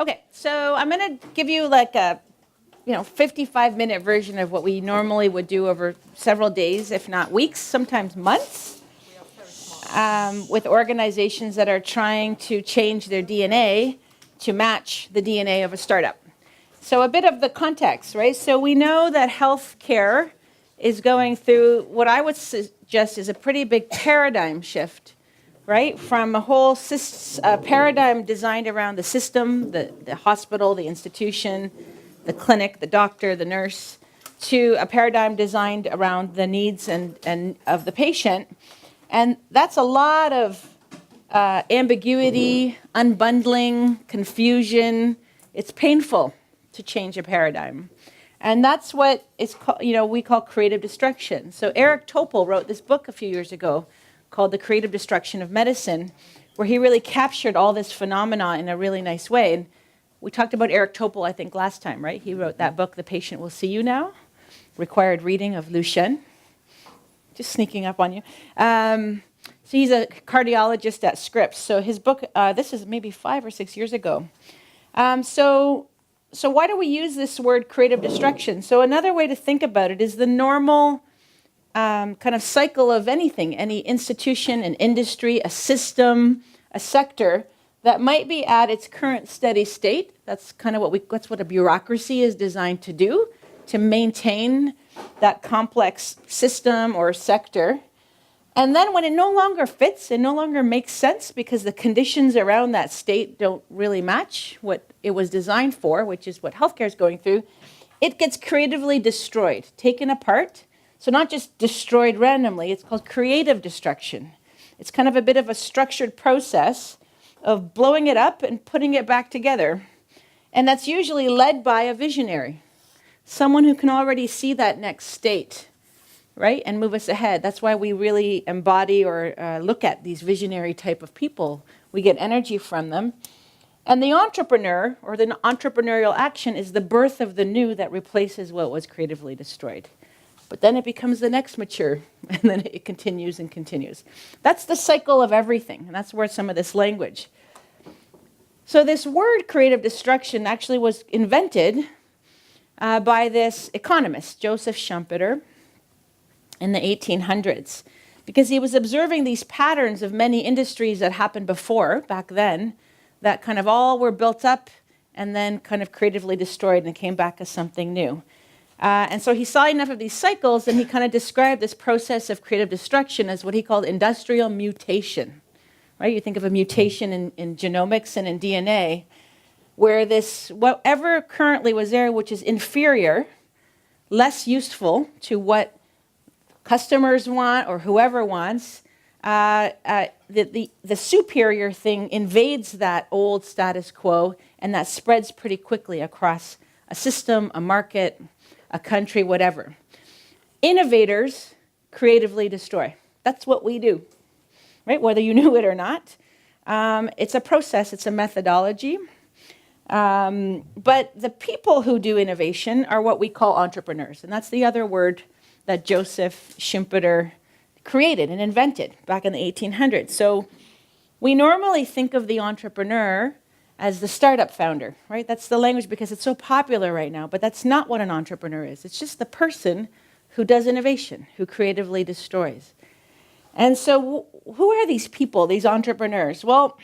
Okay, so I'm going to give you like a 55-minute version of what we normally would do over several days, if not weeks, sometimes months, with organizations that are trying to change their DNA to match the DNA of a startup. So a bit of the context, right? So we know that healthcare is going through what I would suggest is a pretty big paradigm shift, right? From a whole paradigm designed around the system, the hospital, the institution, the clinic, the doctor, the nurse, to a paradigm designed around the needs and of the patient. And that's a lot of ambiguity, unbundling, confusion. It's painful to change a paradigm. And that's what is we call creative destruction. So Eric Topol wrote this book a few years ago called The Creative Destruction of Medicine, where he really captured all this phenomena in a really nice way. And we talked about Eric Topol, I think, last time, right? He wrote that book, The Patient Will See You Now, required reading of Lucien. Just sneaking up on you. So he's a cardiologist at Scripps. So his book, this is maybe 5 or 6 years ago. So why do we use this word creative destruction? So another way to think about it is the normal kind of cycle of anything, any institution, an industry, a system, a sector that might be at its current steady state. That's kind of that's what a bureaucracy is designed to do, to maintain that complex system or sector. And then when it no longer fits, it no longer makes sense because the conditions around that state don't really match what it was designed for, which is what healthcare is going through, it gets creatively destroyed, taken apart. So not just destroyed randomly, it's called creative destruction. It's kind of a bit of a structured process of blowing it up and putting it back together. And that's usually led by a visionary, someone who can already see that next state, right, and move us ahead. That's why we really embody or look at these visionary type of people. We get energy from them. And the entrepreneur, or the entrepreneurial action, is the birth of the new that replaces what was creatively destroyed. But then it becomes the next mature, and then it continues and continues. That's the cycle of everything, and that's where some of this language. So this word creative destruction actually was invented by this economist, Joseph Schumpeter, in the 1800s, because he was observing these patterns of many industries that happened before, back then, that kind of all were built up and then kind of creatively destroyed and came back as something new. And so he saw enough of these cycles, and he kind of described this process of creative destruction as what he called industrial mutation. Right? You think of a mutation in genomics and in DNA, where whatever currently was there, which is inferior, less useful to what customers want or whoever wants, the superior thing invades that old status quo, and that spreads pretty quickly across a system, a market, a country, whatever. Innovators creatively destroy. That's what we do, right? Whether you knew it or not. It's a process, it's a methodology. But the people who do innovation are what we call entrepreneurs. And that's the other word that Joseph Schumpeter created and invented back in the 1800s. So we normally think of the entrepreneur as the startup founder, right? That's the language because it's so popular right now, but that's not what an entrepreneur is. It's just the person who does innovation, who creatively destroys. And so who are these people, these entrepreneurs? Well,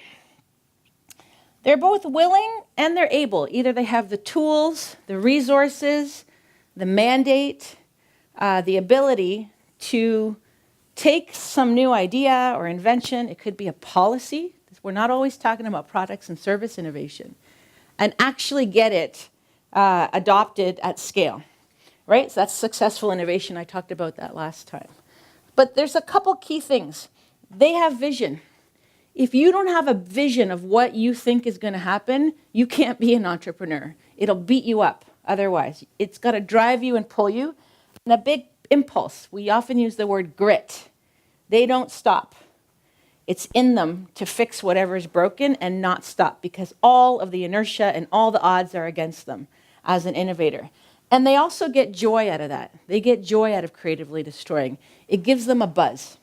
they're both willing and they're able. Either they have the tools, the resources, the mandate, the ability to take some new idea or invention. It could be a policy. We're not always talking about products and service innovation, and actually get it adopted at scale, right? So that's successful innovation. I talked about that last time. But there's a couple key things. They have vision. If you don't have a vision of what you think is going to happen, you can't be an entrepreneur. It'll beat you up otherwise. It's got to drive you and pull you. And a big impulse. We often use the word grit. They don't stop. It's in them to fix whatever is broken and not stop, because all of the inertia and all the odds are against them as an innovator. And they also get joy out of that. They get joy out of creatively destroying. It gives them a buzz,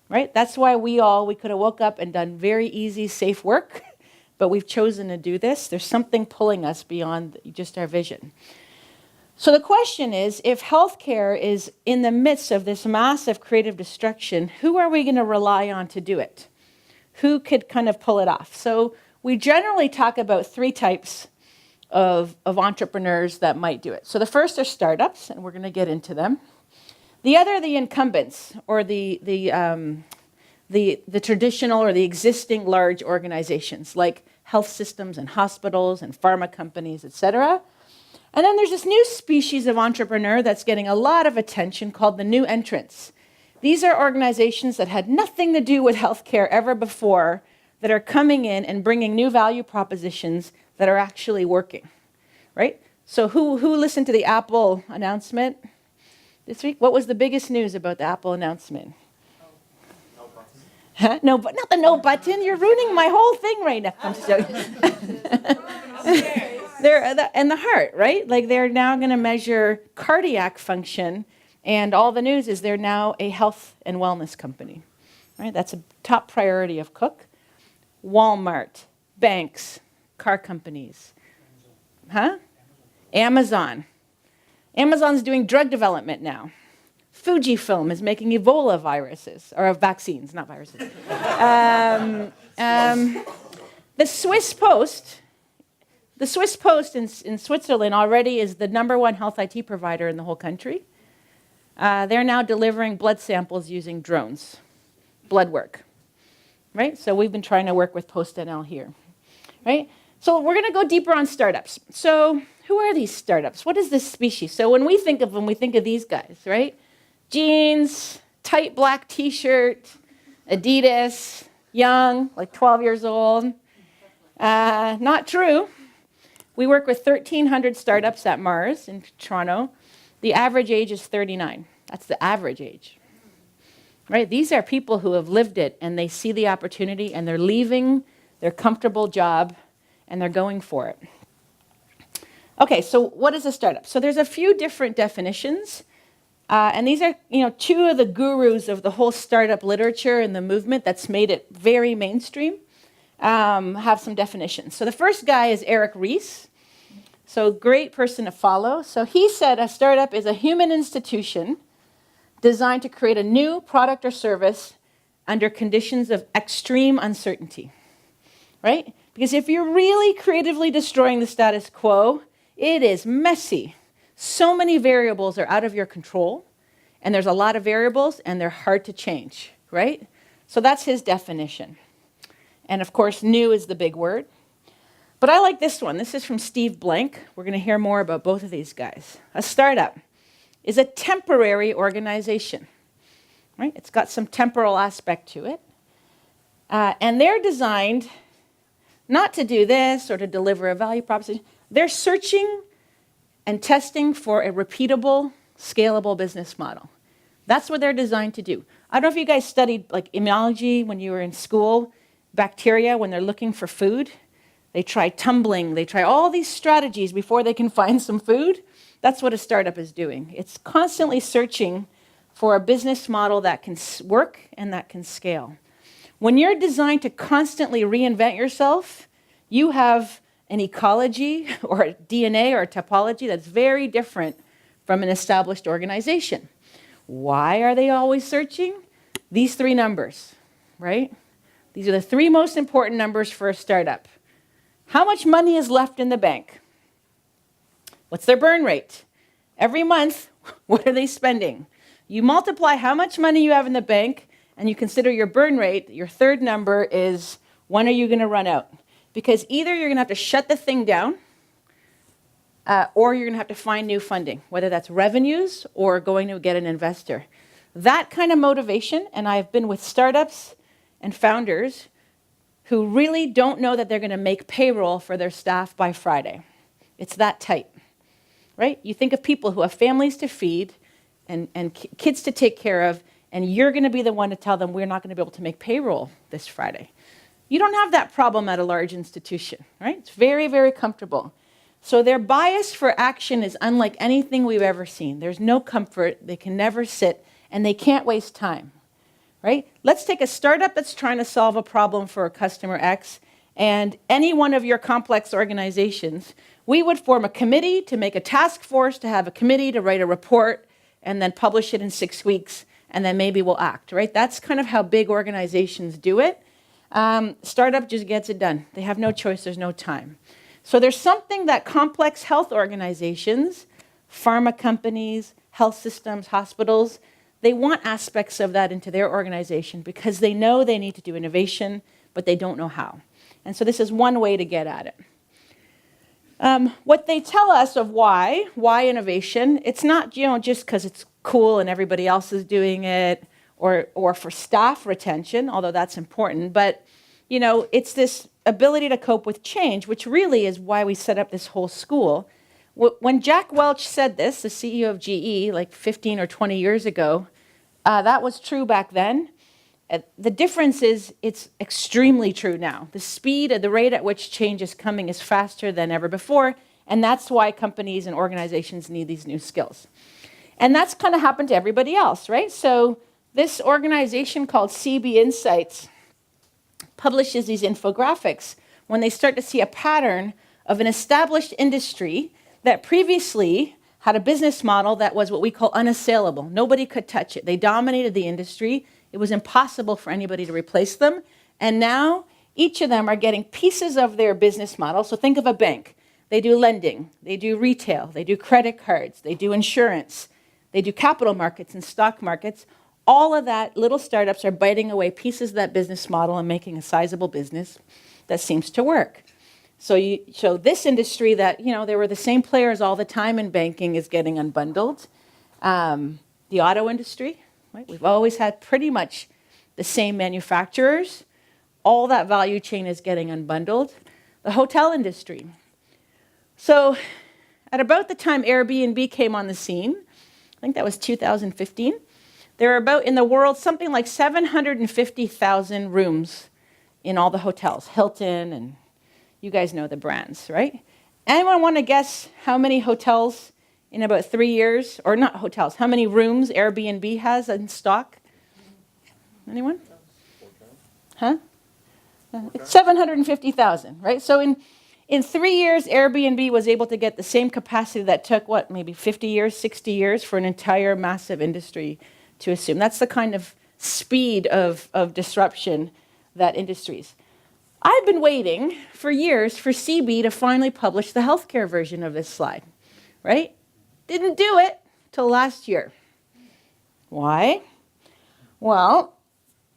right? That's why we could have woke up and done very easy, safe work but we've chosen to do this. There's something pulling us beyond just our vision. So the question is, if healthcare is in the midst of this massive creative destruction, who are we going to rely on to do it? Who could kind of pull it off? So we generally talk about three types of entrepreneurs that might do it. So the first are startups, and we're going to get into them. The other are the incumbents, or the traditional or the existing large organizations like health systems and hospitals and pharma companies, etc. And then there's this new species of entrepreneur that's getting a lot of attention called the new entrants. These are organizations that had nothing to do with healthcare ever before that are coming in and bringing new value propositions that are actually working, right? So who listened to the Apple announcement this week? What was the biggest news about the Apple announcement? No button. Huh? No, but not the no button. You're ruining my whole thing right now. I'm just joking. And the heart, right? Like they're now going to measure cardiac function, and all the news is they're now a health and wellness company, right? That's a top priority of Cook. Walmart, banks, car companies. Huh? Amazon. Amazon's doing drug development now. Fujifilm is making Ebola viruses, or vaccines, not viruses. The Swiss Post in Switzerland already is the #1 health IT provider in the whole country. They're now delivering blood samples using drones, blood work, right? So we've been trying to work with PostNL here, right? So we're going to go deeper on startups. So who are these startups? What is this species? So when we think of them, we think of these guys, right? Jeans, tight black T-shirt, Adidas, young, like 12 years old. Not true. We work with 1,300 startups at Mars in Toronto. The average age is 39. That's the average age, right? These are people who have lived it, and they see the opportunity, and they're leaving their comfortable job, and they're going for it. Okay, so what is a startup? So there's a few different definitions, and these are, two of the gurus of the whole startup literature and the movement that's made it very mainstream. Have some definitions. So the first guy is Eric Ries. So great person to follow. So he said a startup is a human institution designed to create a new product or service under conditions of extreme uncertainty, right? Because if you're really creatively destroying the status quo, it is messy. So many variables are out of your control, and there's a lot of variables, and they're hard to change, right? So that's his definition. And of course, new is the big word. But I like this one. This is from Steve Blank. We're going to hear more about both of these guys. A startup is a temporary organization, right? It's got some temporal aspect to it. And they're designed not to do this or to deliver a value proposition. They're searching and testing for a repeatable, scalable business model. That's what they're designed to do. I don't know if you guys studied like immunology when you were in school. Bacteria, when they're looking for food, they try tumbling, they try all these strategies before they can find some food. That's what a startup is doing. It's constantly searching for a business model that can work and that can scale. When you're designed to constantly reinvent yourself, you have an ecology or a DNA or a topology that's very different from an established organization. Why are they always searching? These three numbers, right? These are the three most important numbers for a startup. How much money is left in the bank? What's their burn rate? Every month, what are they spending? You multiply how much money you have in the bank, and you consider your burn rate. Your third number is when are you going to run out? Because either you're going to have to shut the thing down, or you're going to have to find new funding, whether that's revenues or going to get an investor. That kind of motivation, and I've been with startups and founders who really don't know that they're going to make payroll for their staff by Friday. It's that tight, right? You think of people who have families to feed and kids to take care of, and you're going to be the one to tell them we're not going to be able to make payroll this Friday. You don't have that problem at a large institution, right? It's very, very comfortable. So their bias for action is unlike anything we've ever seen. There's no comfort, they can never sit, and they can't waste time. Right? Let's take a startup that's trying to solve a problem for a customer X, and any one of your complex organizations, we would form a committee to make a task force, to have a committee to write a report, and then publish it in 6 weeks, and then maybe we'll act, right? That's kind of how big organizations do it. Startup just gets it done. They have no choice, there's no time. So there's something that complex health organizations, pharma companies, health systems, hospitals, they want aspects of that into their organization because they know they need to do innovation, but they don't know how. And so this is one way to get at it. What they tell us of why innovation, it's not just because it's cool and everybody else is doing it, or for staff retention, although that's important, but it's this ability to cope with change, which really is why we set up this whole school. When Jack Welch said this, the CEO of GE, like 15 or 20 years ago, that was true back then. The difference is it's extremely true now. The speed and the rate at which change is coming is faster than ever before, and that's why companies and organizations need these new skills. And that's kind of happened to everybody else, right? So this organization called CB Insights publishes these infographics when they start to see a pattern of an established industry that previously had a business model that was what we call unassailable. Nobody could touch it. They dominated the industry. It was impossible for anybody to replace them. And now each of them are getting pieces of their business model. So think of a bank. They do lending, they do retail, they do credit cards, they do insurance, they do capital markets and stock markets. All of that, little startups are biting away pieces of that business model and making a sizable business that seems to work. So this industry that, there were the same players all the time in banking is getting unbundled. The auto industry, right? We've always had pretty much the same manufacturers. All that value chain is getting unbundled. The hotel industry. So at about the time Airbnb came on the scene, I think that was 2015, there are about, in the world, something like 750,000 rooms in all the hotels, Hilton, and you guys know the brands, right? Anyone want to guess how many hotels in about 3 years, or not hotels, how many rooms Airbnb has in stock? Anyone? Huh? It's 750,000, right? So in 3 years, Airbnb was able to get the same capacity that took, maybe 50 years, 60 years for an entire massive industry to assume. That's the kind of speed of disruption that industries. I've been waiting for years for CB to finally publish the healthcare version of this slide, right? Didn't do it till last year. Why? Well,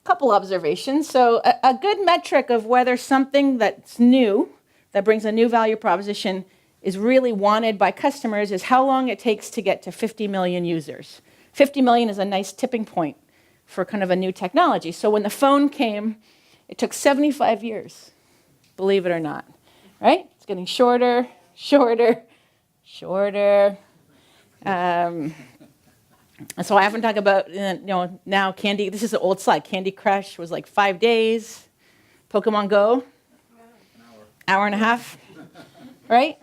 a couple observations. So a good metric of whether something that's new, that brings a new value proposition, is really wanted by customers is how long it takes to get to 50 million users. 50 million is a nice tipping point for kind of a new technology. So when the phone came, it took 75 years, believe it or not, right? It's getting shorter, shorter, shorter. So I haven't talked about, now Candy, this is an old slide. Candy Crush was like 5 days. Pokemon Go, hour and a half, right?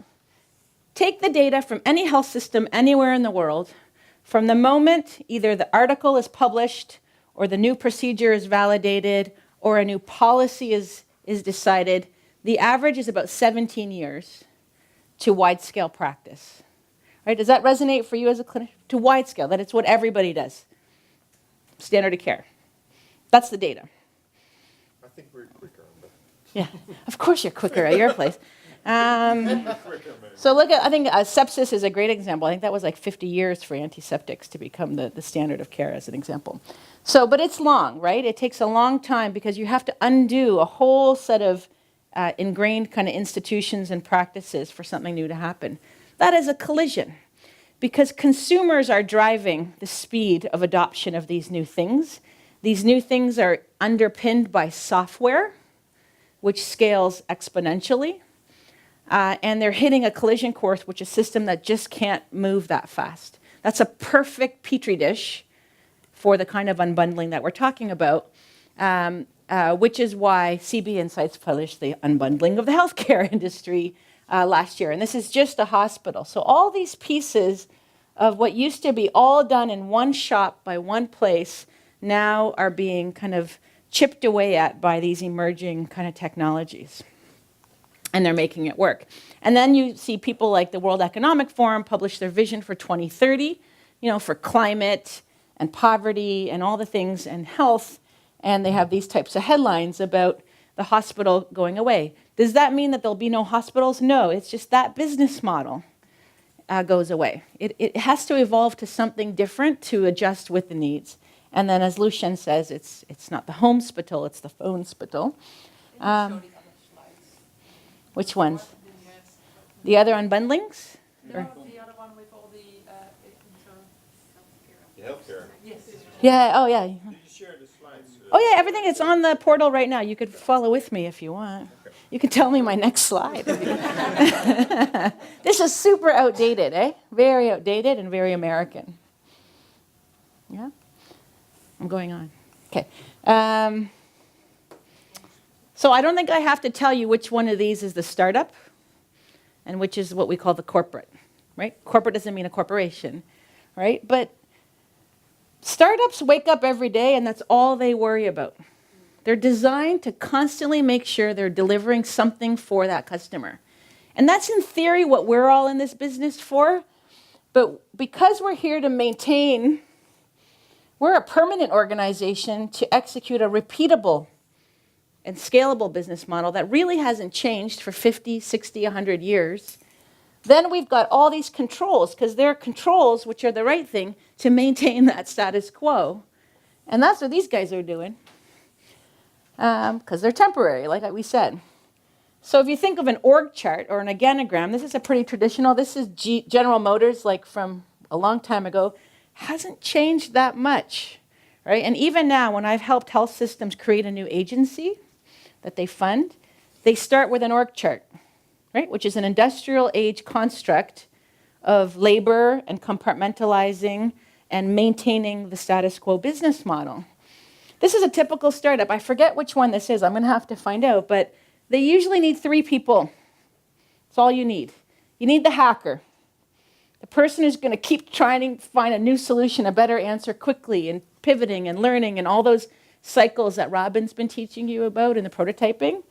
Take the data from any health system anywhere in the world. From the moment either the article is published or the new procedure is validated or a new policy is decided, the average is about 17 years to wide-scale practice. Right? Does that resonate for you as a clinician? To wide scale, that it's what everybody does. Standard of care. That's the data. I think we're quicker. But Yeah, of course you're quicker at your place. So look at, I think sepsis is a great example. I think that was like 50 years for antiseptics to become the standard of care as an example. So, but it's long, right? It takes a long time because you have to undo a whole set of ingrained kind of institutions and practices for something new to happen. That is a collision because consumers are driving the speed of adoption of these new things. These new things are underpinned by software, which scales exponentially. And they're hitting a collision course, which is a system that just can't move that fast. That's a perfect petri dish for the kind of unbundling that we're talking about, which is why CB Insights published the unbundling of the healthcare industry last year. And this is just a hospital. So all these pieces of what used to be all done in one shop by one place now are being kind of chipped away at by these emerging kind of technologies. and they're making it work. And then you see people like the World Economic Forum publish their vision for 2030, for climate and poverty and all the things and health, and they have these types of headlines about the hospital going away. Does that mean that there'll be no hospitals? No, it's just that business model goes away. It has to evolve to something different to adjust with the needs. And then, as Lucien says, it's not the home spital, it's the phone spital. Which ones? The other unbundlings? No, the other one with all the insurance. The healthcare. Yes. Yeah, oh yeah. Did you share the slides? Oh yeah, everything is on the portal right now. You could follow with me if you want. Okay. You can tell me my next slide. This is super outdated, eh? Very outdated and very American. Yeah? I'm going on. Okay. So I don't think I have to tell you which one of these is the startup and which is what we call the corporate, right? Corporate doesn't mean a corporation, right? But startups wake up every day and that's all they worry about. They're designed to constantly make sure they're delivering something for that customer. And that's in theory what we're all in this business for. But because we're here to maintain, we're a permanent organization to execute a repeatable and scalable business model that really hasn't changed for 50, 60, 100 years. Then we've got all these controls, because they're controls which are the right thing to maintain that status quo. And that's what these guys are doing, because they're temporary, like we said. So if you think of an org chart or an organogram, this is a pretty traditional, this is General Motors, like from a long time ago, hasn't changed that much, right? And even now, when I've helped health systems create a new agency that they fund, they start with an org chart, right? Which is an industrial age construct of labor and compartmentalizing and maintaining the status quo business model. This is a typical startup. I forget which one this is. I'm going to have to find out, but they usually need 3 people. That's all you need. You need the hacker, the person who's going to keep trying to find a new solution, a better answer quickly, and pivoting and learning and all those cycles that Robin's been teaching you about in the prototyping.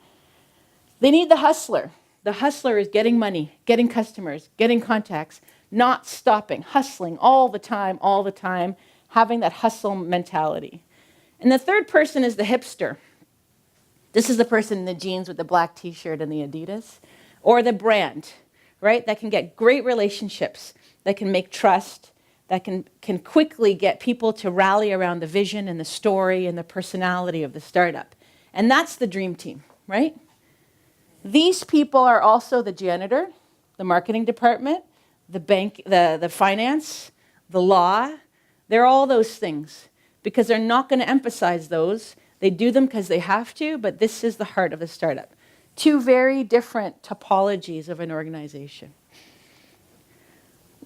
They need the hustler. The hustler is getting money, getting customers, getting contacts, not stopping, hustling all the time, having that hustle mentality. And the third person is the hipster. This is the person in the jeans with the black t-shirt and the Adidas, or the brand, right? That can get great relationships, that can make trust, that can quickly get people to rally around the vision and the story and the personality of the startup. And that's the dream team, right? These people are also the janitor, the marketing department, the bank, the finance, the law. They're all those things because they're not going to emphasize those. They do them because they have to, but this is the heart of the startup. 2 very different topologies of an organization.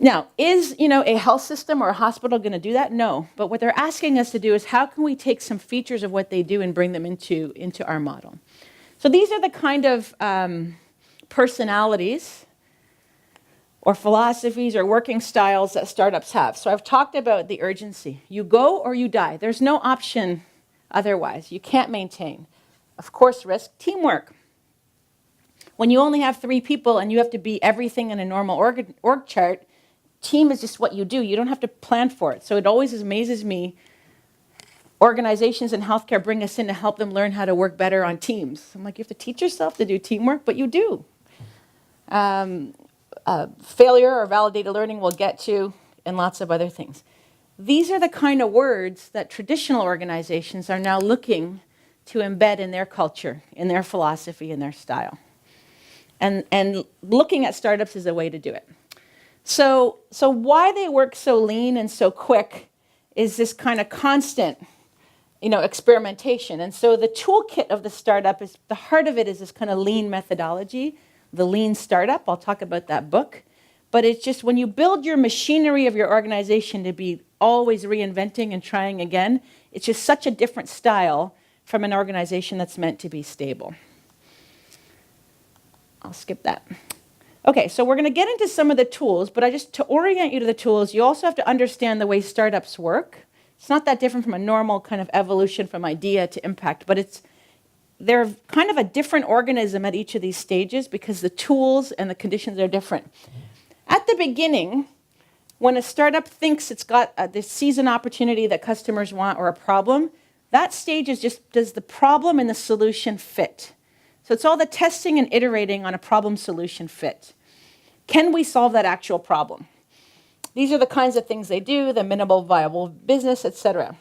Now, is a health system or a hospital going to do that? No. But what they're asking us to do is how can we take some features of what they do and bring them into our model? So these are the kind of personalities or philosophies or working styles that startups have. So I've talked about the urgency. You go or you die. There's no option otherwise. You can't maintain. Of course, risk. Teamwork. When you only have 3 people and you have to be everything in a normal org chart, team is just what you do. You don't have to plan for it. So it always amazes me. Organizations in healthcare bring us in to help them learn how to work better on teams. I'm like, you have to teach yourself to do teamwork, but you do. Failure or validated learning we'll get to, and lots of other things. These are the kind of words that traditional organizations are now looking to embed in their culture, in their philosophy, in their style. And looking at startups is a way to do it. So why they work so lean and so quick is this kind of constant, experimentation. And so the toolkit of the startup is, the heart of it is this kind of lean methodology, the lean startup. I'll talk about that book. But it's just when you build your machinery of your organization to be always reinventing and trying again, it's just such a different style from an organization that's meant to be stable. I'll skip that. Okay, so we're going to get into some of the tools, but to orient you to the tools, you also have to understand the way startups work. It's not that different from a normal kind of evolution from idea to impact, but they're kind of a different organism at each of these stages because the tools and the conditions are different. At the beginning, when a startup thinks it's got this season opportunity that customers want or a problem, that stage is just, does the problem and the solution fit? So it's all the testing and iterating on a problem solution fit. Can we solve that actual problem? These are the kinds of things they do, the minimal viable business, etc.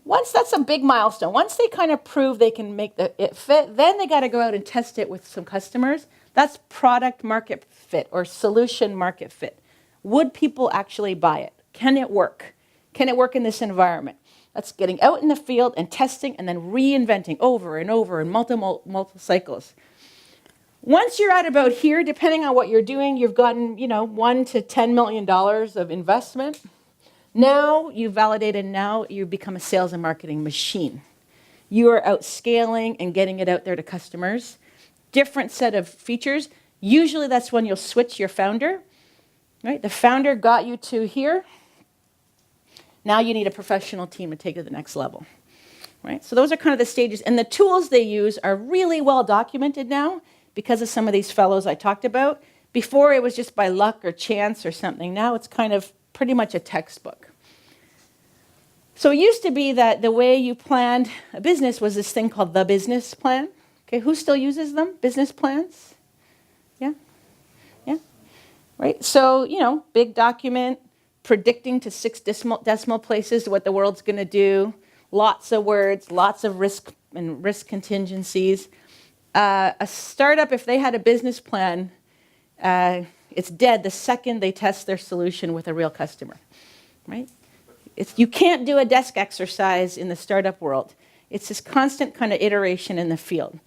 Once that's a big milestone, once they kind of prove they can make it fit, then they got to go out and test it with some customers. That's product market fit or solution market fit. Would people actually buy it? Can it work? Can it work in this environment? That's getting out in the field and testing and then reinventing over and over in multiple cycles. Once you're at about here, depending on what you're doing, you've gotten, $1 to $10 million of investment. Now you've validated, now you become a sales and marketing machine. You are out scaling and getting it out there to customers. Different set of features. Usually that's when you'll switch your founder. Right? The founder got you to here. Now you need a professional team to take it to the next level. Right? So those are kind of the stages. And the tools they use are really well documented now because of some of these fellows I talked about. Before it was just by luck or chance or something. Now it's kind of pretty much a textbook. So it used to be that the way you planned a business was this thing called the business plan. Okay, who still uses them? Business plans? Yeah? Yeah? Right? So, big document, predicting to 6 decimal places what the world's going to do, lots of words, lots of risk and risk contingencies. A startup, if they had a business plan, it's dead the second they test their solution with a real customer, right? You can't do a desk exercise in the startup world. It's this constant kind of iteration in the field.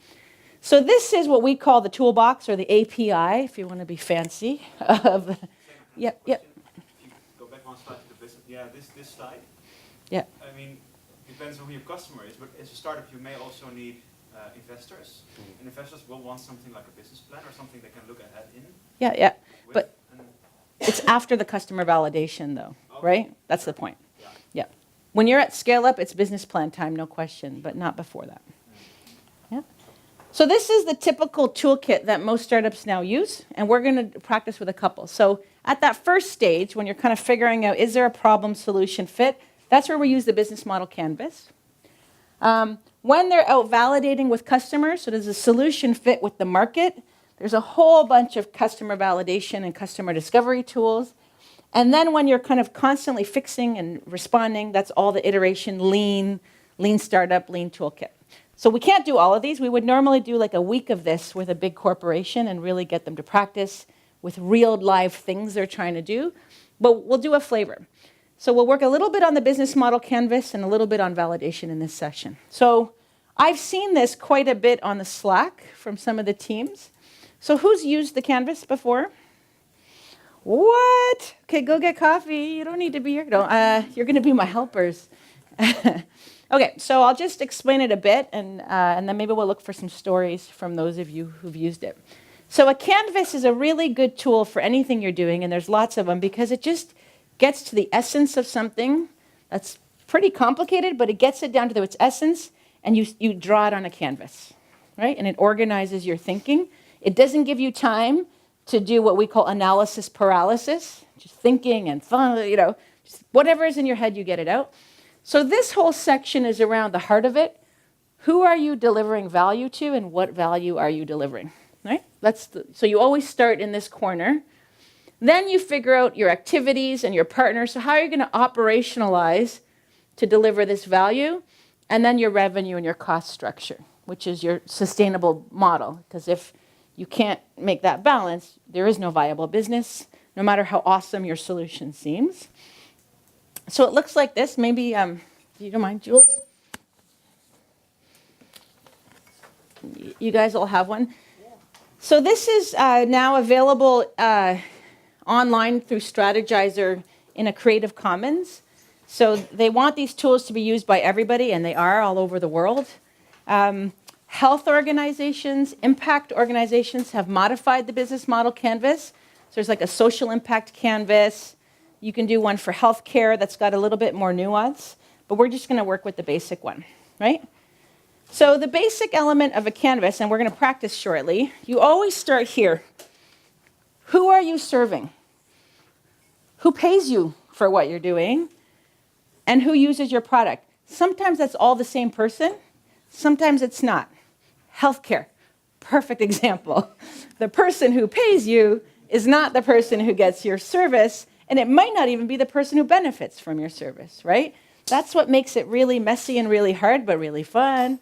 So this is what we call the toolbox or the API, if you want to be fancy. Yep. If you go back one slide to the business, this slide. Yeah. I mean, depends on who your customer is, but as a startup, you may also need investors. And investors will want something like a business plan or something they can look ahead in. Yeah. But it's after the customer validation, though, Okay. right? That's the point. Yeah. Yeah. When you're at scale up, it's business plan time, no question, but not before that. Yeah. So this is the typical toolkit that most startups now use, and we're going to practice with a couple. So at that first stage, when you're kind of figuring out, is there a problem solution fit, that's where we use the business model canvas. When they're out validating with customers, so does the solution fit with the market? There's a whole bunch of customer validation and customer discovery tools. And then when you're kind of constantly fixing and responding, that's all the iteration, lean startup, lean toolkit. So we can't do all of these. We would normally do like a week of this with a big corporation and really get them to practice with real live things they're trying to do. But we'll do a flavor. So we'll work a little bit on the business model canvas and a little bit on validation in this session. So I've seen this quite a bit on the Slack from some of the teams. So who's used the canvas before? What? Okay, go get coffee. You don't need to be here. No, you're going to be my helpers. Okay, so I'll just explain it a bit, and then maybe we'll look for some stories from those of you who've used it. So a canvas is a really good tool for anything you're doing, and there's lots of them, because it just gets to the essence of something that's pretty complicated, but it gets it down to its essence, and you draw it on a canvas, right? And it organizes your thinking. It doesn't give you time to do what we call analysis paralysis, just thinking and just whatever is in your head, you get it out. So this whole section is around the heart of it. Who are you delivering value to, and what value are you delivering, right? So you always start in this corner. Then you figure out your activities and your partners. So how are you going to operationalize to deliver this value? And then your revenue and your cost structure, which is your sustainable model. Because if you can't make that balance, there is no viable business, no matter how awesome your solution seems. So it looks like this. Maybe, you don't mind, Jules? You guys all have one? So this is now available online through Strategizer in a Creative Commons. So they want these tools to be used by everybody, and they are all over the world. Health organizations, impact organizations have modified the business model canvas. So there's like a social impact canvas. You can do one for healthcare that's got a little bit more nuance, but we're just going to work with the basic one, right? So the basic element of a canvas, and we're going to practice shortly, you always start here. Who are you serving? Who pays you for what you're doing? And who uses your product? Sometimes that's all the same person. Sometimes it's not. Healthcare, perfect example. The person who pays you is not the person who gets your service, and it might not even be the person who benefits from your service, right? That's what makes it really messy and really hard, but really fun.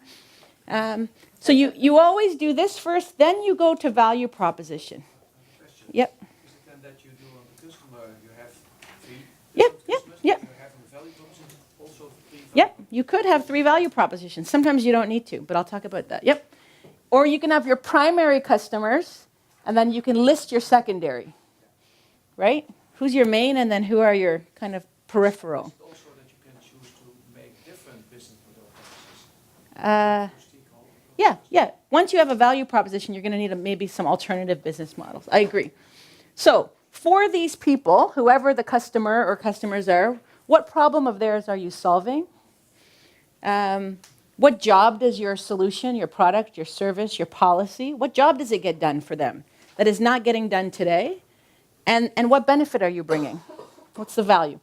So you always do this first, then you go to value proposition. Question. Yep. Is it then that you do on the customer, you have three Yep, different yep, customers, yep. you have on the value proposition also three value Yep, you could have 3 value propositions. Sometimes you don't need to, but I'll talk about that. Yep. Or you can have your primary customers, and then you can list your secondary, right? Who's your main, and then who are your kind of peripheral? Is it also that you can choose to make different business model Uh, Yeah. Once you have a value proposition, you're going to need maybe some alternative business models. I agree. So for these people, whoever the customer or customers are, what problem of theirs are you solving? What job does your solution, your product, your service, your policy, what job does it get done for them that is not getting done today? And what benefit are you bringing? What's the value?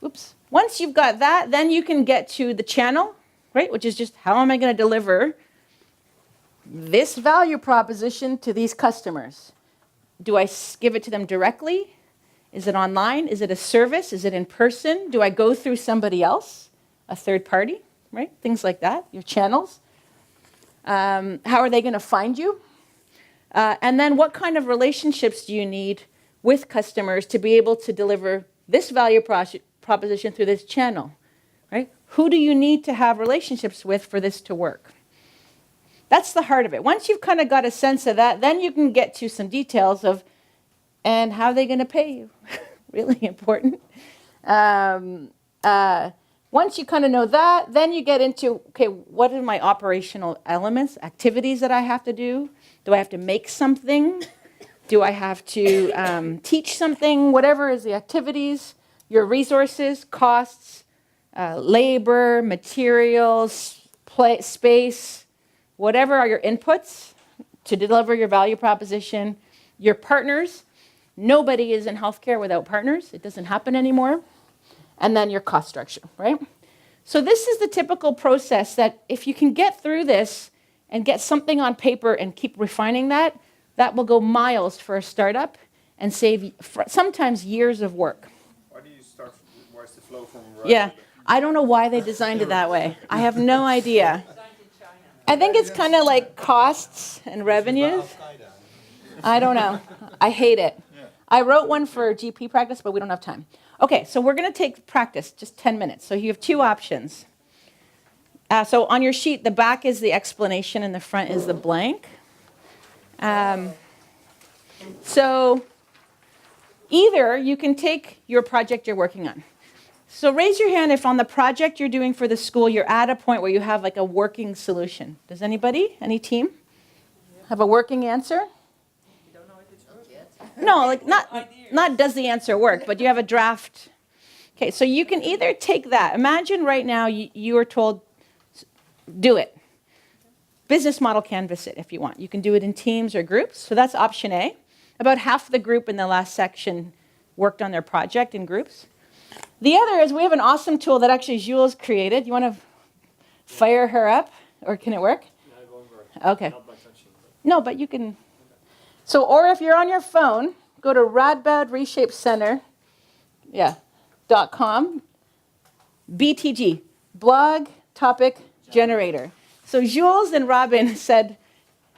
Oops. Once you've got that, then you can get to the channel, right? Which is just how am I going to deliver this value proposition to these customers? Do I give it to them directly? Is it online? Is it a service? Is it in person? Do I go through somebody else, a third party, right? Things like that, your channels. How are they going to find you? And then what kind of relationships do you need with customers to be able to deliver this value proposition through this channel, right? Who do you need to have relationships with for this to work? That's the heart of it. Once you've kind of got a sense of that, then you can get to some details of, and how are they going to pay you? Really important. Once you kind of know that, then you get into, okay, what are my operational elements, activities that I have to do? Do I have to make something? Do I have to teach something? Whatever is the activities, your resources, costs, labor, materials, space, whatever are your inputs to deliver your value proposition, your partners. Nobody is in healthcare without partners. It doesn't happen anymore. And then your cost structure, right? So this is the typical process that if you can get through this and get something on paper and keep refining that, that will go miles for a startup and save sometimes years of work. Why do you start? Why is the flow from right? Yeah, I don't know why they designed it that way. I have no idea. I think it's kind of like costs and revenues. I don't know. I hate it. I wrote one for GP practice, but we don't have time. Okay, so we're going to take practice, just 10 minutes. So you have 2 options. So on your sheet, the back is the explanation and the front is the blank. So either you can take your project you're working on. So raise your hand if on the project you're doing for the school, you're at a point where you have like a working solution. Does anybody, any team, have a working answer? No, like not does the answer work, but you have a draft. Okay, so you can either take that. Imagine right now you are told, do it. Business model canvas it if you want. You can do it in teams or groups. So that's option A. About half the group in the last section worked on their project in groups. The other is we have an awesome tool that actually Jules created. You want to fire her up, or can it work? No, it won't work. Okay. Not by touching. No, but you can. So, or if you're on your phone, go to radboudreshapecenter.com, BTG, blog topic generator. So Jules and Robin said,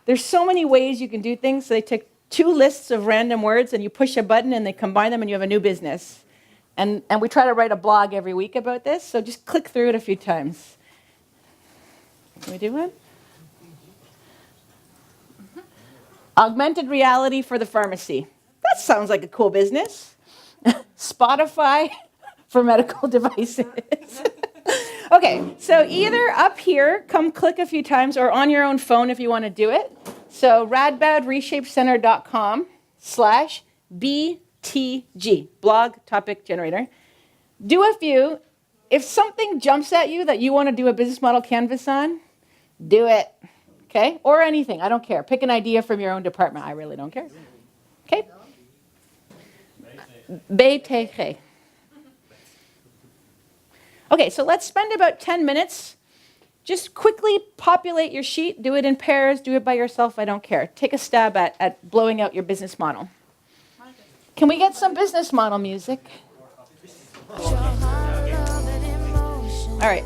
there's so many ways you can do things. So they took 2 lists of random words and you push a button and they combine them and you have a new business. And we try to write a blog every week about this. So just click through it a few times. Can we do one? Augmented reality for the pharmacy. That sounds like a cool business. Spotify for medical devices. Okay, so either up here, come click a few times, or on your own phone if you want to do it. So radboudreshapecenter.com/BTG, blog topic generator. Do a few. If something jumps at you that you want to do a business model canvas on, Do it. Okay? Or anything. I don't care. Pick an idea from your own department. I really don't care. Okay? BTG. Okay, so let's spend about 10 minutes. Just quickly populate your sheet. Do it in pairs. Do it by yourself. I don't care. Take a stab at blowing out your business model. Can we get some business model music? All right.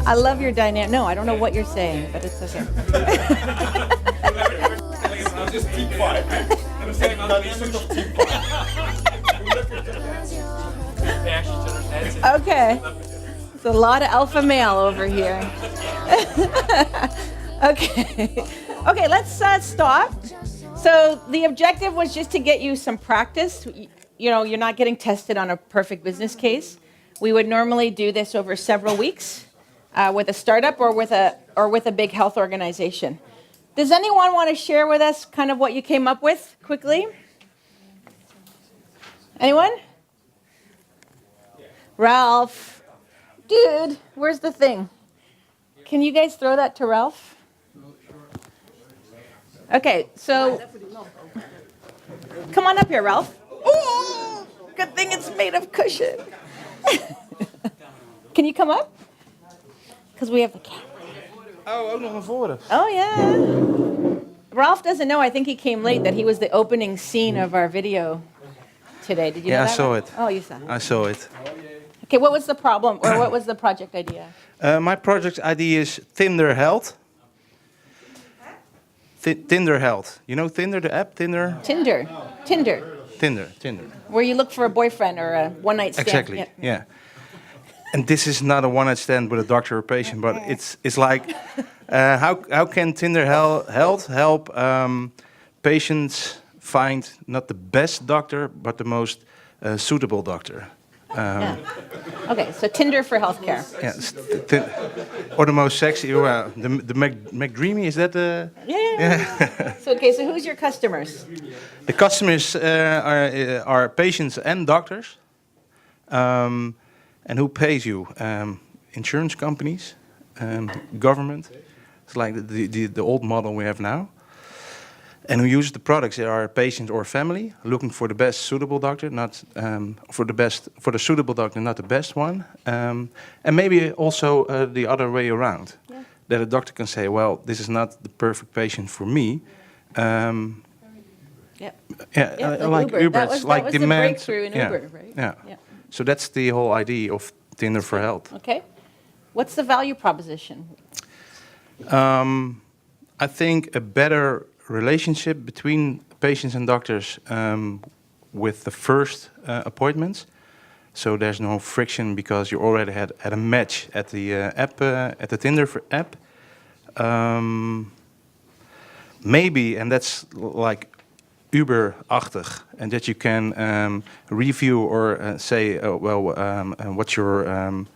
I love your dynamic. No, I don't know what you're saying, but it's okay. I'm just team 5. I'm saying I'm just team 5. Okay. It's a lot of alpha male over here. Okay. Okay, let's stop. So the objective was just to get you some practice. You know, you're not getting tested on a perfect business case. We would normally do this over several weeks with a startup or with a big health organization. Does anyone want to share with us kind of what you came up with quickly? Anyone? Ralph. Dude, where's the thing? Can you guys throw that to Ralph? Okay, so come on up here, Ralph. Ooh, good thing it's made of cushion. Can you come up? Because we have the camera. Oh, ook nog naar voren. Oh, yeah. Ralph doesn't know, I think he came late, that he was the opening scene of our video today. Did you know Yeah, that? I saw Ralph? it. Oh, you saw it. I saw it. Okay, what was the problem, or what was the project idea? My project idea is Tinder Health. Tinder Health. You know Tinder, the app? Tinder? Tinder. Tinder. Where you look for a boyfriend or a one-night stand. Exactly, yeah. And this is not a one-night stand with a doctor or patient, but it's like, how can Tinder help patients find not the best doctor, but the most suitable doctor? Yeah. Okay, so Tinder for healthcare. Yes, or the most sexy, the McDreamy, is that the... Yeah. So, okay, so who's your customers? The customers are patients and doctors. And who pays you? Insurance companies, government. It's like the old model we have now. And who uses the products are patients or family looking for the best suitable doctor, not for the suitable doctor, not the best one. And maybe also the other way around, that a doctor can say, well, this is not the perfect patient for me. Like Uber. That It's was like the demand. breakthrough in Uber, right? Yeah. So that's the whole idea of Tinder for Health. Okay. What's the value proposition? I think a better relationship between patients and doctors with the first appointments. So there's no friction because you already had a match at the app, at the Tinder app. Maybe, and that's like Uber-achtig, and that you can review or say, what's your, and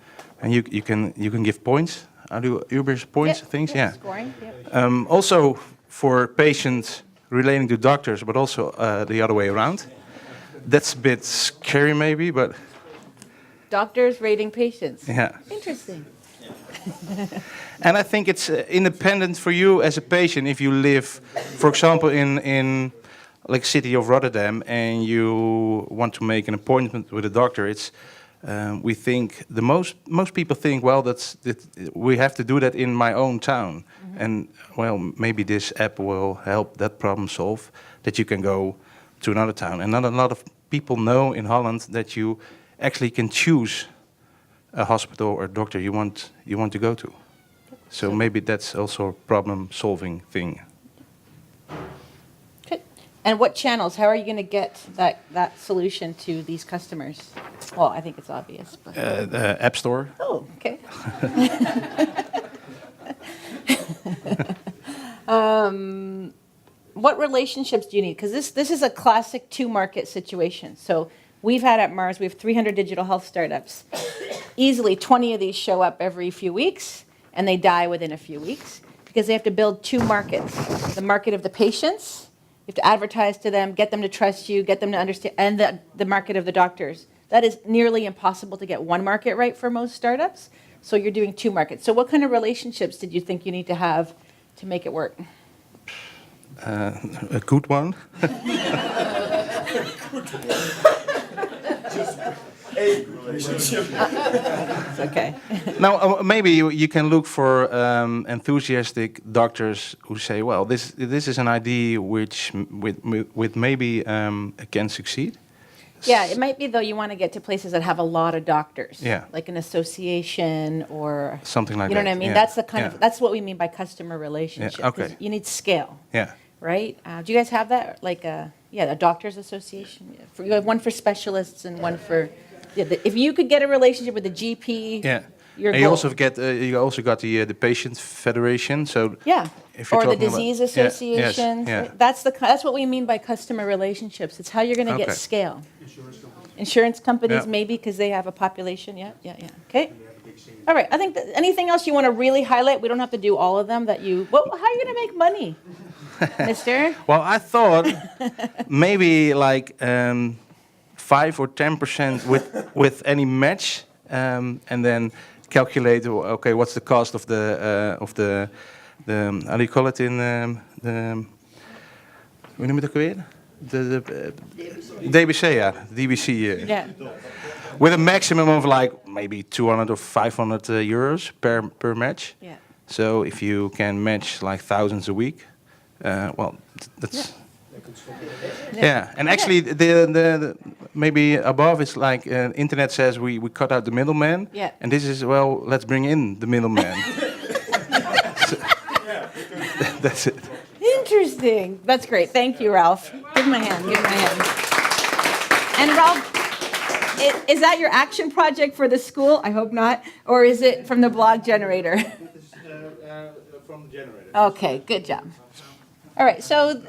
you can give points. I do Uber's points things, yeah. Scoring. Yep. Also for patients relating to doctors, but also the other way around. That's a bit scary, maybe, but Doctors rating patients. yeah. Interesting. And I think it's independent for you as a patient if you live, for example, in like city of Rotterdam, and you want to make an appointment with a doctor. It's we think most people think, well, we have to do that in my own town, and well, maybe this app will help that problem solve. That you can go to another town, and not a lot of people know in Holland that you actually can choose a hospital or doctor you want to go to. So maybe that's also a problem-solving thing. Okay. And what channels? How are you going to get that solution to these customers? Well, I think it's obvious. But. The App Store. Oh, okay. What relationships do you need? Because this is a classic two-market situation. So we've had at Mars, we have 300 digital health startups. Easily 20 of these show up every few weeks, and they die within a few weeks because they have to build two markets. The market of the patients, you have to advertise to them, get them to trust you, get them to understand, and the market of the doctors. That is nearly impossible to get one market right for most startups. So you're doing 2 markets. So what kind of relationships did you think you need to have to make it work? A good one. A relationship. It's okay. Now, maybe you can look for enthusiastic doctors who say, "Well, this is an idea which with maybe can succeed." Yeah, it might be, though, you want to get to places that have a lot of doctors. Yeah. Like an association or Something like you know that, what I mean? yeah, That's the kind yeah. of that's what we mean by customer relationship. Yeah, okay. 'Cause you need scale, Yeah. right? Do you guys have that? Like a doctors association? Yeah. You have one for specialists and one for if you could get a relationship with the GP, Yeah. your And goal. you also got the patient federation. So Yeah. if you're Or the talking about- disease Yeah, yes, associations. yeah. That's what we mean by customer relationships. It's how you're going to Okay. get scale. Insurance companies, Yeah. maybe, because they have a population. Yeah. Okay. All right. I think anything else you want to really highlight? We don't have to do all of them. How are you going to make money, Mister? Well, I thought maybe like 5 or 10% with any match, and then calculate. Okay, what's the cost of the how do you call it in the hoe noem je het ook weer? The DBC, yeah, DBC. Yeah. With a maximum of like maybe 200 or 500 euros per match. Yeah. So if you can match like thousands a week, well, that's yeah. And actually, the maybe above is like internet says we cut out the middleman. Yeah. And this is let's bring in the middleman. So, that's it. Interesting. That's great. Thank you, Ralph. Give him a hand. Give him a hand. And Ralph, is that your action project for the school? I hope not. Or is it from the blog generator? From the generator. Okay, good job. All right, so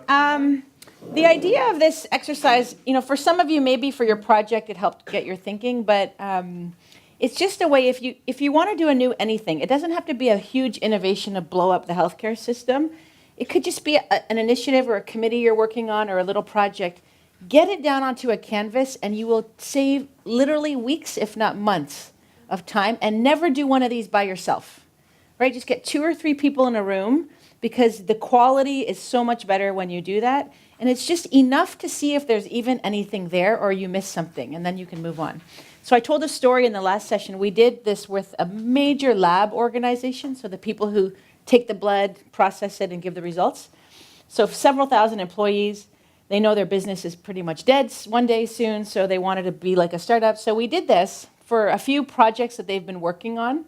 the idea of this exercise, for some of you, maybe for your project, it helped get your thinking, but it's just a way, if you want to do a new anything, it doesn't have to be a huge innovation to blow up the healthcare system. It could just be an initiative or a committee you're working on or a little project. Get it down onto a canvas and you will save literally weeks, if not months, of time, and never do one of these by yourself, right? Just get 2 or 3 people in a room because the quality is so much better when you do that. And it's just enough to see if there's even anything there or you miss something, and then you can move on. So I told a story in the last session. We did this with a major lab organization, so the people who take the blood, process it, and give the results. So several thousand employees. They know their business is pretty much dead one day soon, so they wanted to be like a startup. So we did this for a few projects that they've been working on,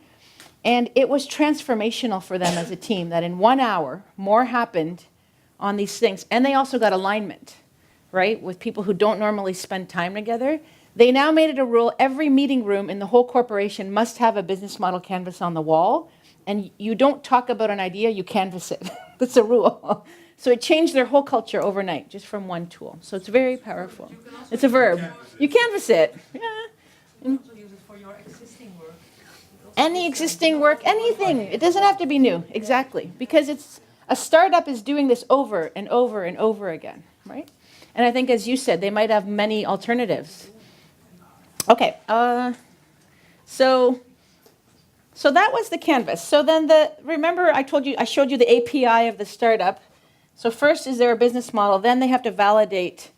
and it was transformational for them as a team that in 1 hour, more happened on these things. And they also got alignment, right, with people who don't normally spend time together. They now made it a rule, every meeting room in the whole corporation must have a business model canvas on the wall, and you don't talk about an idea, you canvas it. That's a rule. So it changed their whole culture overnight, just from one tool. So it's very powerful. It's a verb. You canvas it. Yeah. You can also use it for your existing work. Any existing work, anything. It doesn't have to be new. Exactly. Because a startup is doing this over and over and over again, right? And I think, as you said, they might have many alternatives. Okay. So that was the canvas. So then remember I showed you the API of the startup. So first, is there a business model? Then they have to validate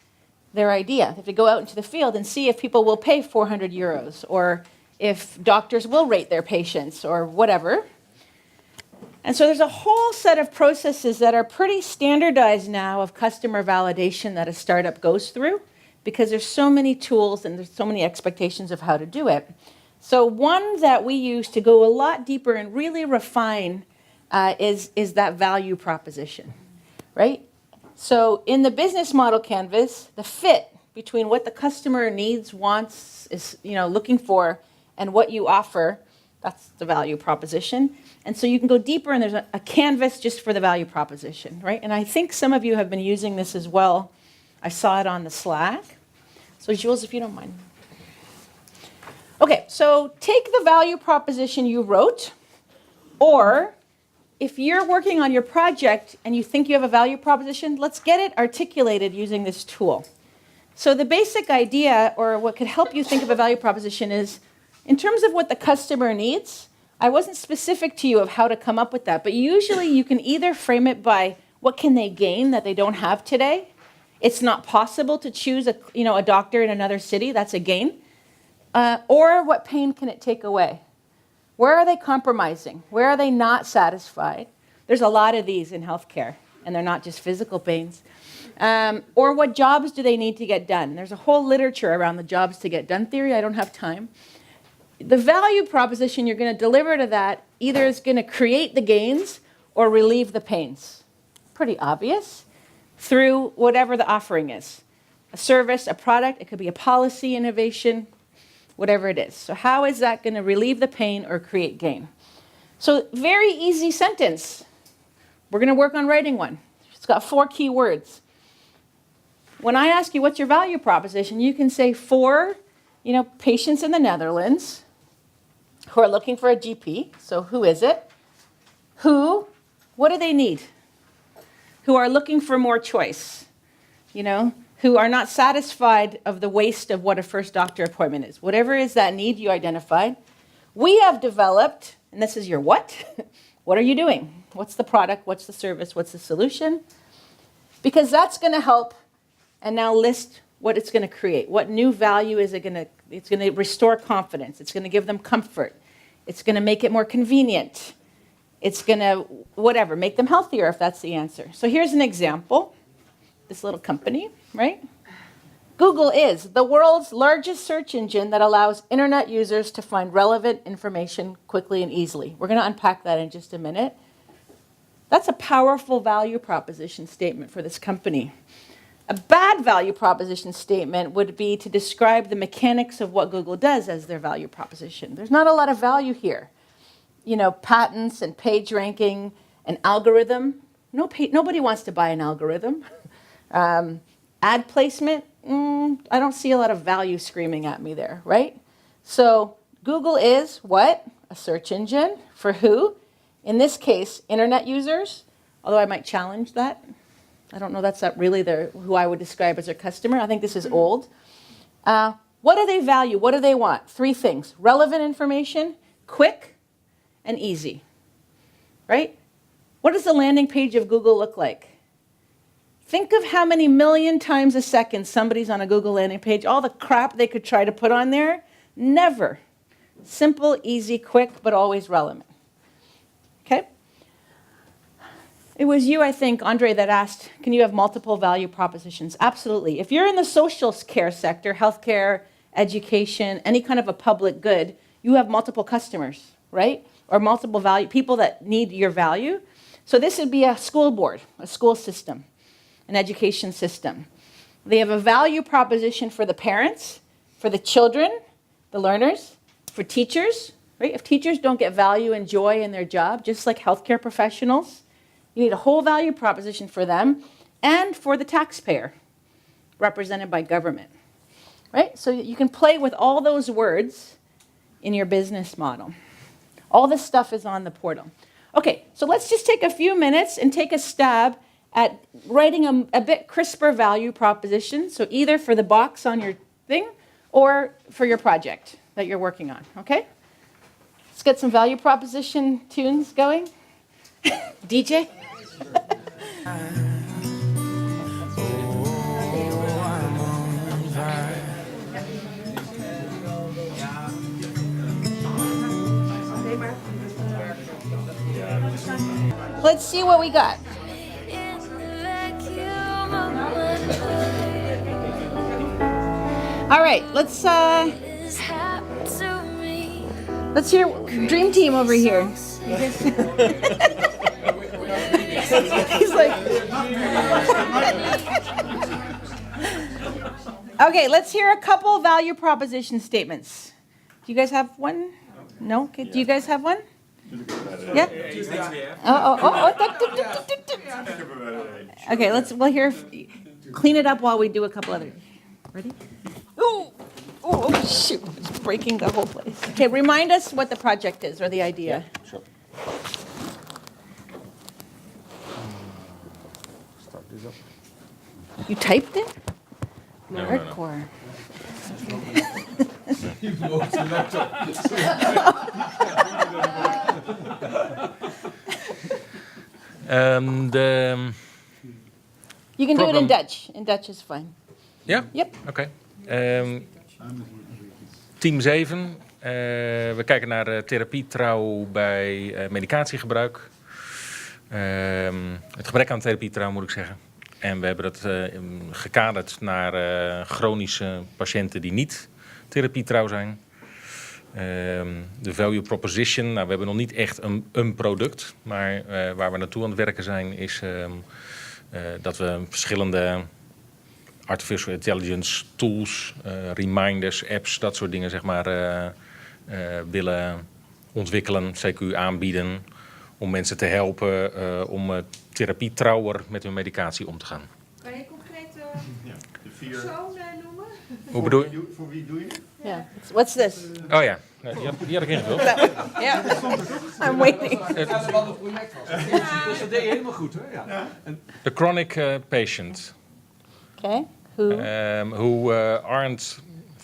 their idea. They have to go out into the field and see if people will pay 400 euros or if doctors will rate their patients or whatever. And so there's a whole set of processes that are pretty standardized now of customer validation that a startup goes through because there's so many tools and there's so many expectations of how to do it. So one that we use to go a lot deeper and really refine is that value proposition, right? So in the business model canvas, the fit between what the customer needs, wants, is looking for, and what you offer, that's the value proposition. And so you can go deeper, and there's a canvas just for the value proposition, right? And I think some of you have been using this as well. I saw it on the Slack. So Jules, if you don't mind. Okay, so take the value proposition you wrote, or if you're working on your project and you think you have a value proposition, let's get it articulated using this tool. So the basic idea, or what could help you think of a value proposition, is in terms of what the customer needs, I wasn't specific to you of how to come up with that, but usually you can either frame it by what can they gain that they don't have today. It's not possible to choose a doctor in another city. That's a gain. Or what pain can it take away? Where are they compromising? Where are they not satisfied? There's a lot of these in healthcare, and they're not just physical pains. Or what jobs do they need to get done? There's a whole literature around the jobs to get done theory. I don't have time. The value proposition you're going to deliver to that either is going to create the gains or relieve the pains. Pretty obvious. Through whatever the offering is. A service, a product, it could be a policy innovation, whatever it is. So how is that going to relieve the pain or create gain? So very easy sentence. We're going to work on writing one. It's got 4 key words. When I ask you what's your value proposition, you can say for patients in the Netherlands who are looking for a GP. So who is it? What do they need? Who are looking for more choice, who are not satisfied of the waste of what a first doctor appointment is. Whatever is that need you identified. We have developed, and this is your what? What are you doing? What's the product? What's the service? What's the solution? Because that's going to help, and now list what it's going to create. What new value is it going to, it's going to restore confidence. It's going to give them comfort. It's going to make it more convenient. It's going to, make them healthier if that's the answer. So here's an example. This little company, right? Google is the world's largest search engine that allows internet users to find relevant information quickly and easily. We're going to unpack that in just a minute. That's a powerful value proposition statement for this company. A bad value proposition statement would be to describe the mechanics of what Google does as their value proposition. There's not a lot of value here. Patents and page ranking, an algorithm. Nobody wants to buy an algorithm. Ad placement, I don't see a lot of value screaming at me there, right? So Google is what? A search engine. For who? In this case, internet users, although I might challenge that. I don't know that's not really who I would describe as their customer. I think this is old. What do they value? What do they want? 3 things. Relevant information, quick, and easy, right? What does the landing page of Google look like? Think of how many million times a second somebody's on a Google landing page, all the crap they could try to put on there. Never. Simple, easy, quick, but always relevant. Okay? It was you, I think, Andre, that asked, can you have multiple value propositions? Absolutely. If you're in the social care sector, healthcare, education, any kind of a public good, you have multiple customers, right? Or multiple people that need your value. So this would be a school board, a school system, an education system. They have a value proposition for the parents, for the children, the learners, for teachers, right? If teachers don't get value and joy in their job, just like healthcare professionals, you need a whole value proposition for them and for the taxpayer, represented by government, right? So you can play with all those words in your business model. All this stuff is on the portal. Okay, so let's just take a few minutes and take a stab at writing a bit crisper value proposition, so either for the box on your thing or for your project that you're working on, okay? Let's get some value proposition tunes going. DJ? Let's see what we got. All right, let's hear Dream Team over here. He's like, okay, let's hear a couple value proposition statements. Do you guys have one? No? Okay. Do you guys have one? Yeah? Okay, we'll hear, clean it up while we do a couple other. Ready? Oh, shoot, it's breaking the whole place. Okay, remind us what the project is or the idea. Yeah, sure. Start this up. You typed it? No. Hardcore. He blows the laptop. You can do it in Problem. Dutch. In Dutch is fine. Ja? Yep. Oké. Team 7. We kijken naar therapietrouw bij medicatiegebruik. Het gebrek aan therapietrouw moet ik zeggen. En we hebben dat gekaderd naar chronische patiënten die niet therapietrouw zijn. De value proposition, nou, we hebben nog niet echt een product. Maar waar we naartoe aan het werken zijn is dat we verschillende artificial intelligence tools, reminders, apps, dat soort dingen zeg maar willen ontwikkelen, CQ aanbieden. Om mensen te helpen om therapietrouwer met hun medicatie om te gaan. Kan je concrete De 4. persoon noemen? Hoe bedoel je? Voor wie doe je? Yeah. What's this? Oh ja, die had ik ingevuld. Yeah. I'm waiting. Dat is wel het project was. Dus dat deed je helemaal goed, hoor. Ja. The chronic patient Okay. Who? who aren't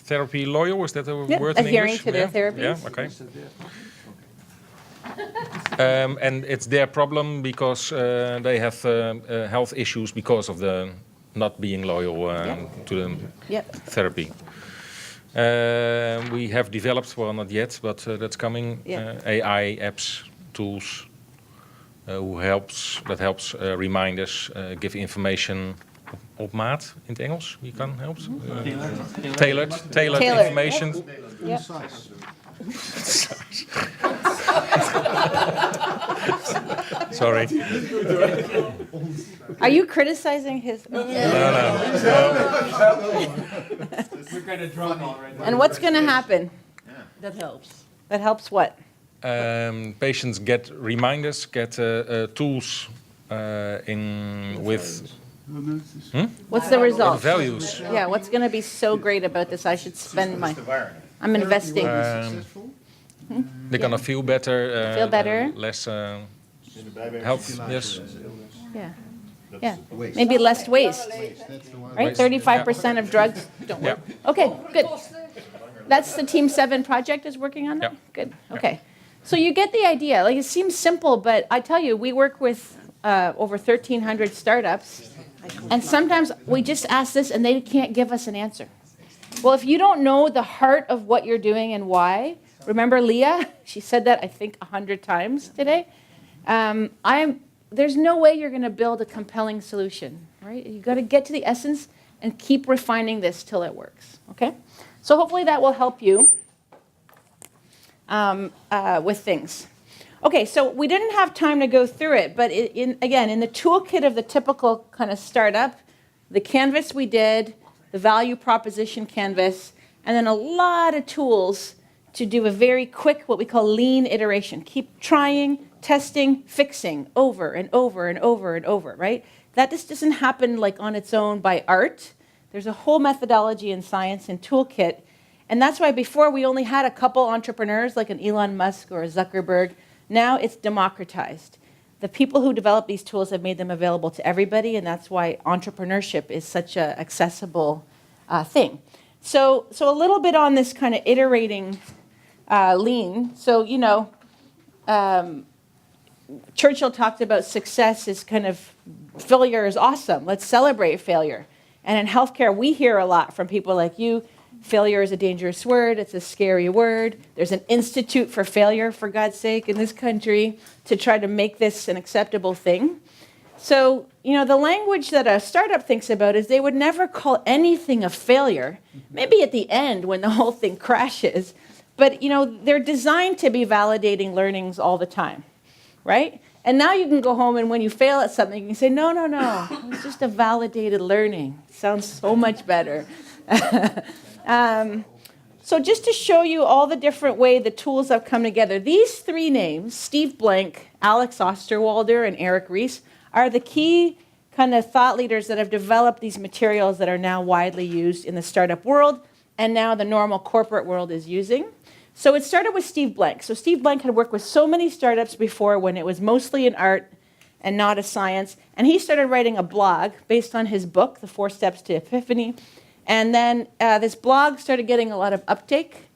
therapy loyal, is that a Yeah, word in adhering English? to their therapies. Yeah, okay. And it's their problem because they have health issues because of the not being loyal to the Yep. therapy. We have developed, well, not yet, but that's coming. Yeah. AI apps, tools, that helps remind us, give information op maat in het Engels. Wie kan helpt? Tailored Tailored, information. Yep. Sorry. Are you criticizing his? No. We're kind of drunk already. And what's going to happen? That helps. That helps what? Patients get reminders, get tools with What's the result? values. Yeah, what's going to be so great about this? I should spend my. I'm investing. They're gonna feel better. Feel better. Less health. Yes. Yeah. Yeah. Maybe less waste. Right? 35% of drugs don't work. Okay, good. That's the Team 7 project is working on that? Yeah. Good. Okay. So you get the idea. Like, it seems simple, but I tell you, we work with over 1,300 startups, and sometimes we just ask this and they can't give us an answer. Well, if you don't know the heart of what you're doing and why, remember Leah? She said that, I think, 100 times today. There's no way you're going to build a compelling solution, right? You've got to get to the essence and keep refining this till it works, okay? So hopefully that will help you with things. Okay, so we didn't have time to go through it, but again, in the toolkit of the typical kind of startup, the canvas we did, the value proposition canvas, and then a lot of tools to do a very quick, what we call lean iteration. Keep trying, testing, fixing over and over and over and over, right? That just doesn't happen like on its own by art. There's a whole methodology in science and toolkit. And that's why before we only had a couple entrepreneurs like an Elon Musk or a Zuckerberg. Now it's democratized. The people who develop these tools have made them available to everybody, and that's why entrepreneurship is such an accessible thing. So a little bit on this kind of iterating lean. So, you know, Churchill talked about success as kind of failure is awesome. Let's celebrate failure. And in healthcare, we hear a lot from people like you, failure is a dangerous word, it's a scary word. There's an institute for failure, for God's sake, in this country to try to make this an acceptable thing. So, you know, the language that a startup thinks about is they would never call anything a failure, maybe at the end when the whole thing crashes. But, you know, they're designed to be validating learnings all the time, right? And now you can go home and when you fail at something, you can say, no, it was just a validated learning. Sounds so much better. So just to show you all the different ways the tools have come together, these three names, Steve Blank, Alex Osterwalder, and Eric Ries, are the key kind of thought leaders that have developed these materials that are now widely used in the startup world and now the normal corporate world is using. So it started with Steve Blank. So Steve Blank had worked with so many startups before when it was mostly an art and not a science. And he started writing a blog based on his book, The 4 Steps to Epiphany. And then this blog started getting a lot of uptake.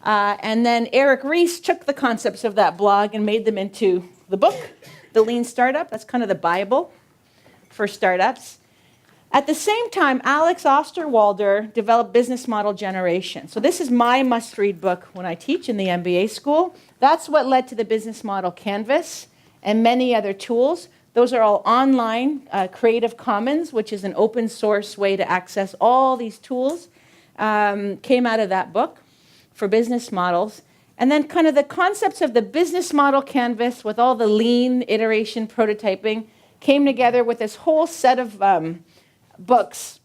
And then Eric Ries took the concepts of that blog and made them into the book, the Lean Startup. That's kind of the Bible for startups. At the same time, Alex Osterwalder developed Business Model Generation. So this is my must-read book when I teach in the MBA school. That's what led to the Business Model Canvas and many other tools. Those are all online, Creative Commons, which is an open source way to access all these tools, came out of that book for business models. And then kind of the concepts of the Business Model Canvas with all the lean iteration prototyping came together with this whole set of books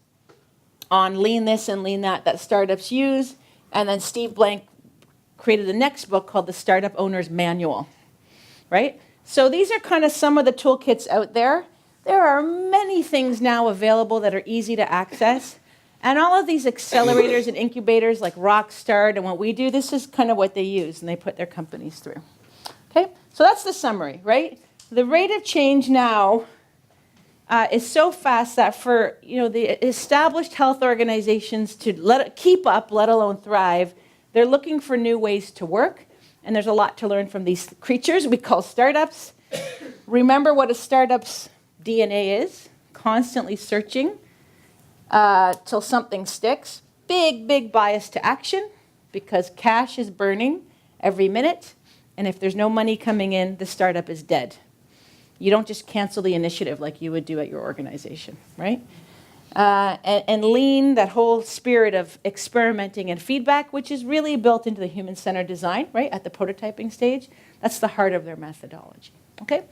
on lean this and lean that startups use. And then Steve Blank created the next book called The Startup Owner's Manual, right? So these are kind of some of the toolkits out there. There are many things now available that are easy to access. And all of these accelerators and incubators like Rockstart and what we do, this is kind of what they use and they put their companies through. Okay, so that's the summary, right? The rate of change now is so fast that for the established health organizations to keep up, let alone thrive, they're looking for new ways to work. And there's a lot to learn from these creatures we call startups. Remember what a startup's DNA is, constantly searching till something sticks. Big bias to action because cash is burning every minute. And if there's no money coming in, the startup is dead. You don't just cancel the initiative like you would do at your organization, right? And lean, that whole spirit of experimenting and feedback, which is really built into the human-centered design, right, at the prototyping stage. That's the heart of their methodology, okay?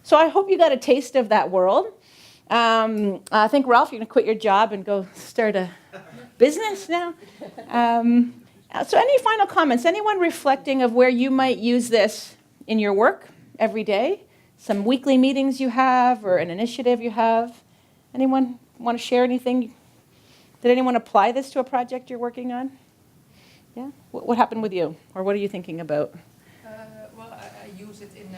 So I hope you got a taste of that world. I think, Ralph, you're going to quit your job and go start a business now. So any final comments? Anyone reflecting of where you might use this in your work every day? Some weekly meetings you have or an initiative you have? Anyone want to share anything? Did anyone apply this to a project you're working on? Yeah? What happened with you? Or what are you thinking about? Well, I use it in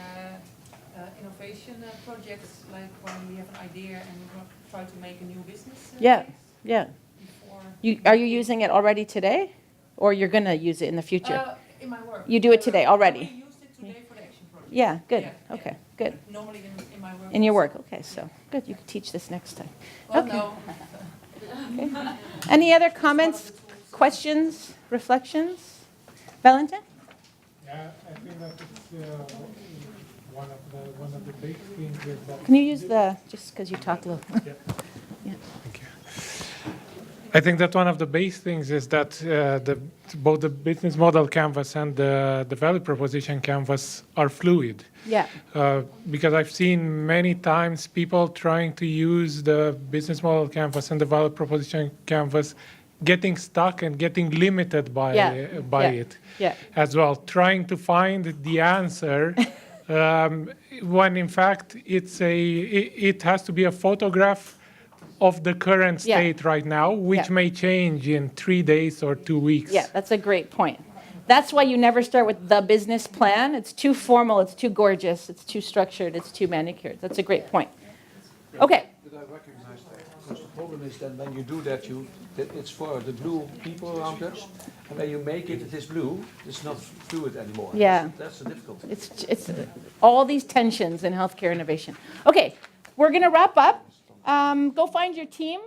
innovation projects, like when we have an idea and we try to make a new business. Yeah. Before Are you using it already today? Or you're going to use it in the future? in my work. You do it today already? I used it today for the action project. Yeah, good. Yeah, Okay, yeah. good. Normally in my work. In your work, okay, so good. You can teach this next time. Well, Okay. no. Okay. Any other comments, questions, reflections? Valentin? Yeah, I think that it's one of the big things is that. Can you use just because you talk low? Yeah. Yeah. Thank you. I think that one of the base things is that both the business model canvas and the value proposition canvas are fluid. Yeah. Because I've seen many times people trying to use the business model canvas and the value proposition canvas getting stuck and getting limited by it as well, trying to find the answer when in fact it has to be a photograph of the current state right now, which may change in 3 days or 2 weeks. Yeah, that's a great point. That's why you never start with the business plan. It's too formal, it's too gorgeous, it's too structured, it's too manicured. That's a great point. Okay. But I recognize that, because the problem is that when you do that, it's for the blue people around us, and when you make it is blue, it's not fluid anymore. Yeah. That's the difficulty. It's all these tensions in healthcare innovation. Okay, we're going to wrap up. Go find your team.